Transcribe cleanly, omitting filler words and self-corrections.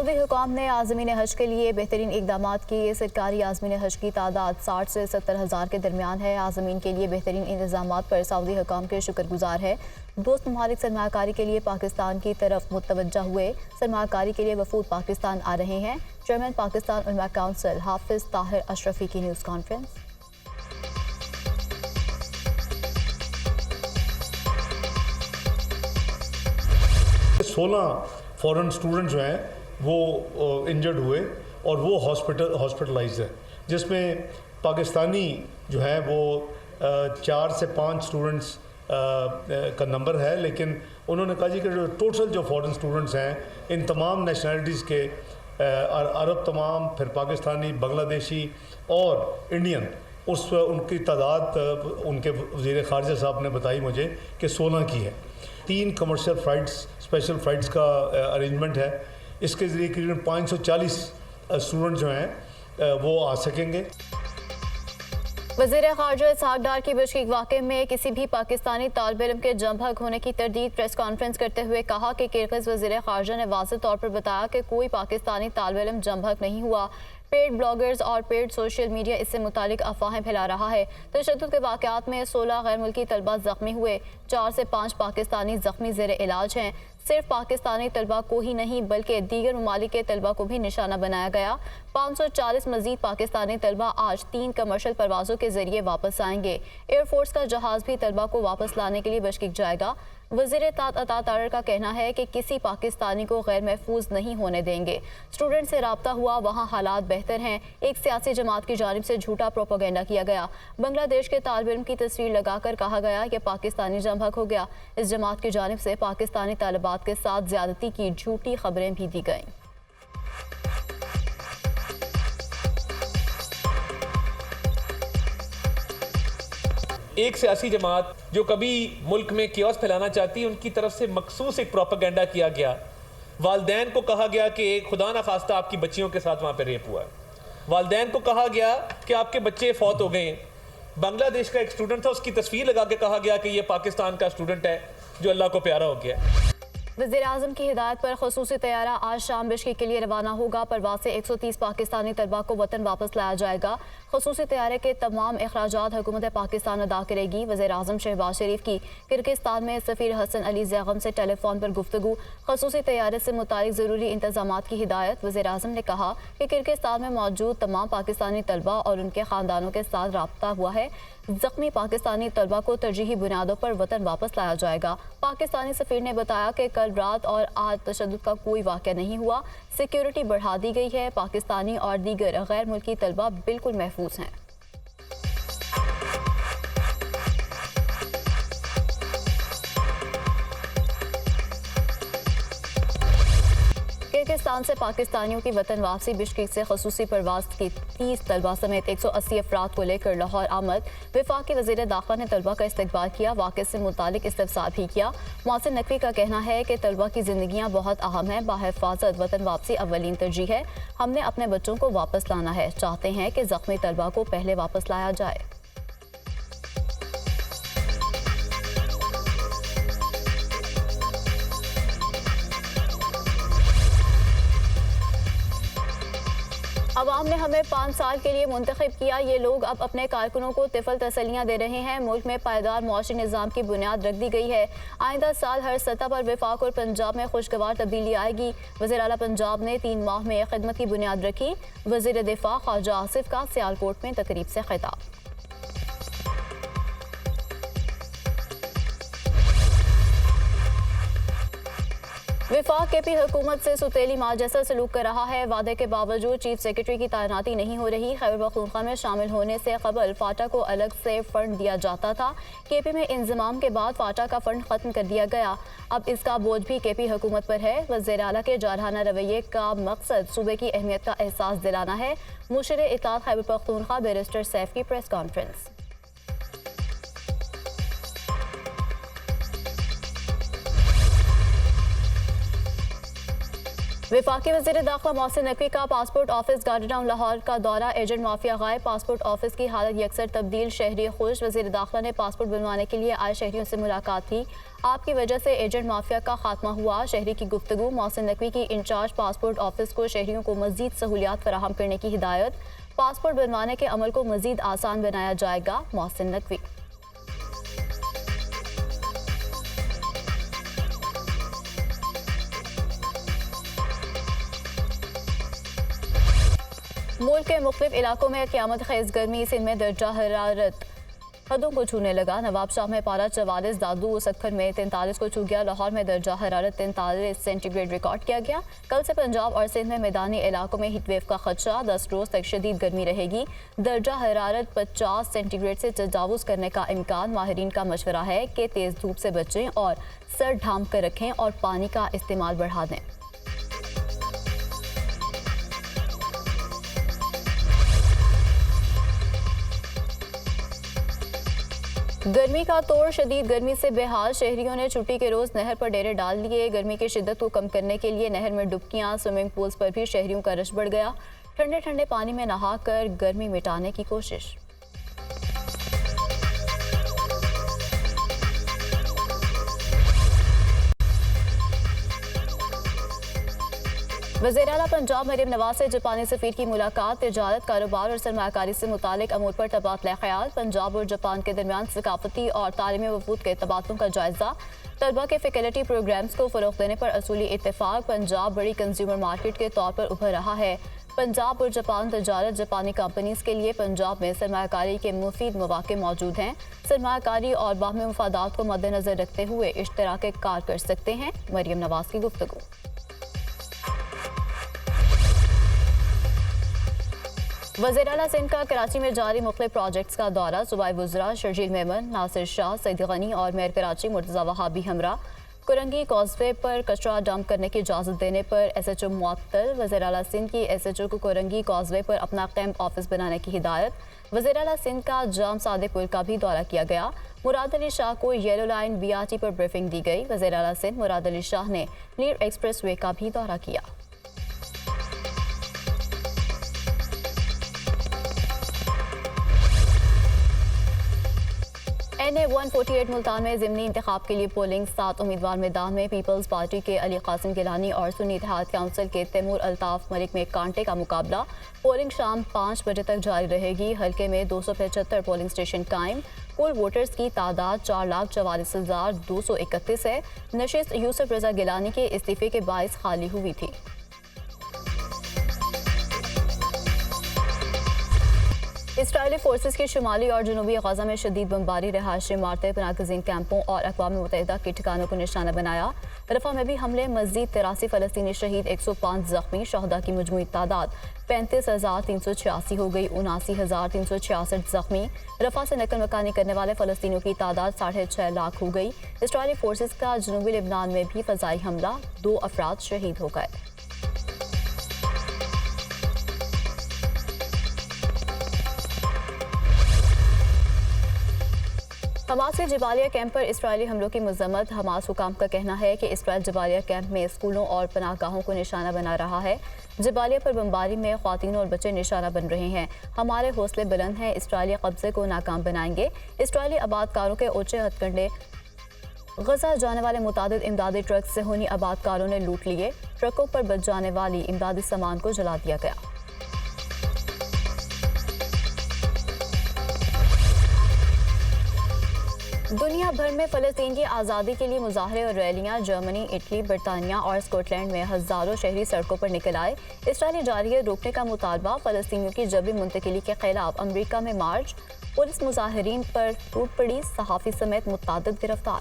Saudi हुकाम ने आज़मीन हज के लिए बेहतरीन इकदाम किए। सरकारी आज़मीन हज की तादाद 60 से 70 हज़ार के दरमियान है। आज़मीन के लिए बेहतरीन इंतजाम पर सऊदी हुकाम के शुक्रगुजार है। दोस्त ममालिक सरमाकारी के लिए पाकिस्तान की तरफ मुतवज्जा हुए। सरमाकारी के लिए वफूद पाकिस्तान आ रहे हैं। चेयरमैन पाकिस्तान उलमा काउंसिल हाफिज ताहिर अशरफी की न्यूज़ कॉन्फ्रेंस। 16 फॉरेन स्टूडेंट जो हैं वो इंजर्ड हुए और वो हॉस्पिटलाइज है, जिसमें पाकिस्तानी जो है वो 4 से 5 स्टूडेंट्स का नंबर है। लेकिन उन्होंने कहा जी कि जो टोटल जो फॉरेन स्टूडेंट्स हैं इन तमाम नेशनलिटीज़ के अरब तमाम, फिर पाकिस्तानी, बांग्लादेशी और इंडियन, उनकी तादाद उनके वज़ीर ख़ारजा साहब ने बताई मुझे कि 16 की है। 3 कमर्शियल फ़्लाइट्स, स्पेशल फ़्लाइट्स का अरेंजमेंट है। इसके ज़रिए करीबन 540 स्टूडेंट जो हैं वो आ सकेंगे। वज़ीर ख़ारजा इसहाक़ डार की बिश्केक वाक़े में किसी भी पाकिस्तानी तालिब इल्म के जम हक होने की तरदीद प्रेस कॉन्फ्रेंस करते हुए कहा कि किर्गिज़ वज़ीर ख़ारजा ने वाज़ेह तौर पर बताया कि कोई पाकिस्तानी तालिब इल्म जम हक नहीं हुआ। पेड ब्लॉगर्स और पेड सोशल मीडिया इससे मुतालिक अफवाहें फैला रहा है। तशद्दुद के वाक़यात में 16 गैर मुल्की तलबा ज़ख्मी हुए। 4 से 5 पाकिस्तानी ज़ख्मी ज़ेर इलाज हैं। सिर्फ पाकिस्तानी तलबा को ही नहीं बल्कि दीगर ममालिक के तलबा को भी निशाना बनाया गया। 540 मजीद पाकिस्तानी तलबा आज 3 कमर्शियल परवाज़ों के जरिए वापस आएंगे। एयरफोर्स का जहाज़ भी तलबा को वापस लाने के लिए बिश्केक जाएगा। वज़ीर अता तारर का कहना है कि किसी पाकिस्तानी को गैर महफूज नहीं होने देंगे। स्टूडेंट से रब्ता हुआ, वहाँ हालात बेहतर हैं। एक सियासी जमात की जानिब से झूठा प्रोपेगेंडा किया गया। बांग्लादेश के तालिब इल्म की तस्वीर लगाकर कहा गया कि पाकिस्तानी जम हक हो गया। इस जमात की जानिब से पाकिस्तानी तालिबात के साथ ज्यादती की झूठी खबरें भी दी गईं। एक सियासी जमात जो कभी मुल्क में कियोस फैलाना चाहती है, उनकी तरफ से मखसूस एक प्रोपेगेंडा किया गया। वालदैन को कहा गया कि खुदा न खास्ता आपकी बच्चियों के साथ वहाँ पे रेप हुआ है। वालदैन को कहा गया कि आपके बच्चे फौत हो गए। बांग्लादेश का एक स्टूडेंट था, उसकी तस्वीर लगा के कहा गया कि ये पाकिस्तान का स्टूडेंट है जो अल्लाह को प्यारा हो गया। वज़ीर आज़म की हिदायत पर खसूसी तैयारा आज शाम बिश्केक के लिए रवाना होगा। परवाज़ से 130 पाकिस्तानी तलबा को वतन वापस लाया जाएगा। खसूसी तैयारे के तमाम अखराजात हुकूमत पाकिस्तान अदा करेगी। वज़ीर आज़म शहबाज शरीफ की किर्गिस्तान में सफ़ीर हसन अली ज़ैगम से टेलीफोन पर गुफ्तगू। खसूसी तैयारे से मुतालिक ज़रूरी इंतज़ामात की हिदायत। वज़ीर आज़म ने कहा कि किर्गिस्तान में मौजूद तमाम पाकिस्तानी तलबा और उनके ख़ानदानों के साथ रब्ता हुआ है। ज़ख्मी पाकिस्तानी तलबा को तरजीही बुनियादों पर वतन वापस लाया जाएगा। पाकिस्तानी सफ़ीर ने बताया कि कल रात और आज तशद्दुद का कोई वाक़या नहीं हुआ। सिक्योरिटी बढ़ा दी गई है। पाकिस्तानी और दीगर गैर मुल्की तलबा बिल्कुल महफूज हैं। किर्गिस्तान से पाकिस्तानियों की वतन वापसी। बिश्केक से खसूसी परवाज़ की 30 तलबा समेत 180 अफराद को लेकर लाहौर आमद। वफाकी वज़ीर दाखिला ने तलबा का इस्तकबाल किया। वाक़े से मुतालिक इस्तफसार भी किया। मोहसिन नकवी का कहना है कि तलबा की ज़िंदगियाँ बहुत अहम हैं। बाहिफाजत वतन वापसी अव्वलीन तरजीह है। हमने अपने बच्चों को वापस लाना है। चाहते हैं कि ज़ख्मी तलबा को पहले वापस लाया जाए। अवाम ने हमें 5 साल के लिए मुंतखब किया। ये लोग अब अपने कारकुनों को तिफल तसलियाँ दे रहे हैं। मुल्क में पायदार मुआशी निज़ाम की बुनियाद रख दी गई है। आइंदा साल हर सतह पर वफाक और पंजाब में खुशगवार तब्दीली आएगी। वज़ीर आला पंजाब ने 3 माह में खिदमत की बुनियाद रखी। वज़ीर दिफा ख्वाजा आसिफ का सियालकोट में तकरीब से खिताब। वफाक के पी हुकूमत से सुतेली माल जैसा सलूक कर रहा है। वादे के बावजूद चीफ सेक्रेटरी की तैनाती नहीं हो रही। खैबर पख्तूनख्वा में शामिल होने से कबल फाटा को अलग से फंड दिया जाता था। केपी में इंजमाम के बाद फाटा का फंड खत्म कर दिया गया। अब इसका बोझ भी केपी हुकूमत पर है। वज़ीर आला के जारहाना रवैये का मकसद सूबे की अहमियत का एहसास दिलाना है। मुशीर इत्तेहाद खैबर पख्तूनख्वा बैरिस्टर सैफ की प्रेस कॉन्फ्रेंस। वफाकी वज़ीर दाखिला मोहसिन नकवी का passport office garden town Lahore का दौरा। एजेंट माफिया गायब, पासपोर्ट ऑफिस की हालत यकसर तब्दील, शहरी खुश। वज़ीर दाखिला ने पासपोर्ट बनवाने के लिए आए शहरियों से मुलाकात की। आपकी वजह से एजेंट माफिया का खात्मा हुआ, शहरी की गुफ्तगू। मोहसिन नकवी की इंचार्ज पासपोर्ट ऑफिस को शहरियों को मजीद सहूलियात फराहम करने की हिदायत। पासपोर्ट बनवाने के अमल को मजीद आसान बनाया जाएगा, मोहसिन नकवी। मुल्क के मुख्तलिफ इलाकों में क़यामत खेज़ गर्मी, सिंध में दर्जा हरारत हदों को छूने लगा। नवाब शाह में पारा 44, दादू व सक्खर में 43 को छू गया। लाहौर में दर्जा हरारत 43 सेंटीग्रेड रिकॉर्ड किया गया। कल से पंजाब और सिंध में मैदानी इलाकों में हीट वेव का खदशा, 10 रोज तक शदीद गर्मी रहेगी। दर्जा हरारत 50 सेंटीग्रेड से तजावुज करने का इम्कान। माहिरीन का मशवरा है कि तेज़ धूप से बचें और सर ढांप कर रखें और पानी का इस्तेमाल बढ़ा दें। गर्मी का तोड़, शदीद गर्मी से बेहाल शहरियों ने छुट्टी के रोज नहर पर डेरे डाल लिए। गर्मी की शिद्दत को कम करने के लिए नहर में डुबकियां, स्विमिंग पूल्स पर भी शहरियों का रश बढ़ गया। ठंडे ठंडे पानी में नहाकर गर्मी मिटाने की कोशिश। वज़ीर आला पंजाब मरियम नवाज से जापानी सफ़ीर की मुलाकात। तिजारत, कारोबार और सरमाकारी से मुतालिक अमूर पर तबादला ख्याल। पंजाब और जापान के दरमियान सकाफती और तालीमी वफूद के तबादलों का जायजा। तलबा के फैकल्टी प्रोग्राम्स को फ़रोग़ देने पर असूली इत्तेफाक। पंजाब बड़ी कंज्यूमर मार्केट के तौर पर उभर रहा है। पंजाब और जापान तजारत, जापानी कंपनीज के लिए पंजाब में सरमाकारी के मुफीद मौक़े मौजूद हैं। सरमाकारी और बाहमी मफादात को मद्देनज़र रखते हुए इश्तराक कार कर सकते हैं, मरियम नवाज की गुफ्तगू। वज़ीर आला सिंध का कराची में जारी मुख्तलिफ प्रोजेक्ट्स का दौरा। सूबाई वज़रा शर्जील मेमन, नासिर शाह, सईद गनी और मेयर कराची मुर्तज़ा वहाबी हमरा। कुरंगी कॉजवे पर कचरा डंप करने की इजाज़त देने पर SHO मुअत्तल। वज़ीर आला सिंध की SHO को कुरंगी कॉजवे पर अपना कैंप ऑफिस बनाने की हिदायत। वज़ीर आला सिंध का जाम सादे पुल का भी दौरा किया गया। मुराद अली शाह को येलो लाइन BRT पर ब्रीफिंग दी गई। वज़ीर आला सिंध मुराद अली शाह ने नीर एक्सप्रेस वे का भी दौरा किया। NA 148 मुल्तान में ज़िमनी इंतखाब के लिए पोलिंग। 7 उम्मीदवार मैदान में। पीपल्स पार्टी के अली कासिम गिलानी और सुन्नी इत्तेहाद काउंसिल के तैमूर अल्ताफ मलिक में कांटे का मुकाबला। पोलिंग शाम 5 बजे तक जारी रहेगी। हल्के में 275 पोलिंग स्टेशन कायम। कुल वोटर्स की तादाद 4,44,231 है। नशिस्त यूसुफ रजा गिलानी के इस्तीफे के बायस खाली हुई थी। इसराइली फोर्सेस की शुमाली और जनूबी गजा में शदीद बमबारी, रहायशी इमारतें, पनाहगज़ीन कैंपों और अक़वाम मुत्तहिदा के ठिकानों को निशाना बनाया। रफ़ा में भी हमले, मज़ीद 83 फ़लस्तीनी शहीद, 105 ज़ख्मी। शहदा की मजमूई तादाद 35,386 हो गई, 79,366 ज़ख्मी। रफ़ा से नकल मकानी करने वाले फ़लस्तीनियों की तादाद 6.5 लाख हो गई। इसराइली फोर्सेस का जनूबी लेबनान में भी फ़ज़ाई हमला, 2 अफराद शहीद हो गए। हमास के जबालिया कैंप पर इसराइली हमलों की मजम्मत। हमास हुकाम का कहना है कि इसराइल जबालिया कैंप में स्कूलों और पनाहगाहों को निशाना बना रहा है। जबालिया पर बमबारी में ख्वातीन और बच्चे निशाना बन रहे हैं। हमारे हौसले बुलंद हैं, इसराइली कब्जे को नाकाम बनाएंगे। इसराइली आबादकारों के ऊंचे हथकंडे। गजा जाने वाले मुतादिद इमदादी ट्रक सेहूनी आबादकारों ने लूट लिए। ट्रकों पर बच जाने वाली इमदादी सामान को जला दिया गया। दुनिया भर में फ़लस्तीन की आज़ादी के लिए मुजाहरे और रैलियां। जर्मनी, इटली, बरतानिया और स्कॉटलैंड में हज़ारों शहरी सड़कों पर निकल आए। इसराइली जारियत रोकने का मुतालबा। फ़लस्तीनियों की जबरी मुंतकिली के खिलाफ अमरीका में मार्च। पुलिस मुजाहिरीन पर टूट पड़ी। सहाफ़ी समेत मुतअद्दिद गिरफ्तार।